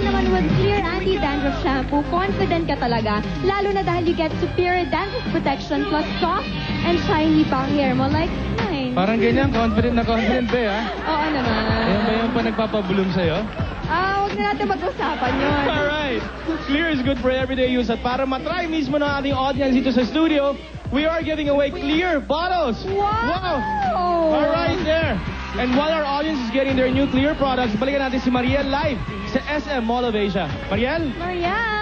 naman with Clear Anti-Dandruff Shampoo, confident ka talaga. Lalo na dahil you get superior dandruff protection plus soft and shiny pa ang hair mo like mine. Parang ganyan, confident na confident ba, ha? Oo naman. Ayan ba yung pa nagpapabloom sa'yo? Huwag na natin mag-usapan yun. Alright. Clear is good for everyday use. At para matry mismo ng ating audience dito sa studio, we are giving away Clear bottles. Wow! Alright there. And while our audience is getting their new Clear products, balikan natin si Mariel live sa SM Mall of Asia. Mariel? Mariel!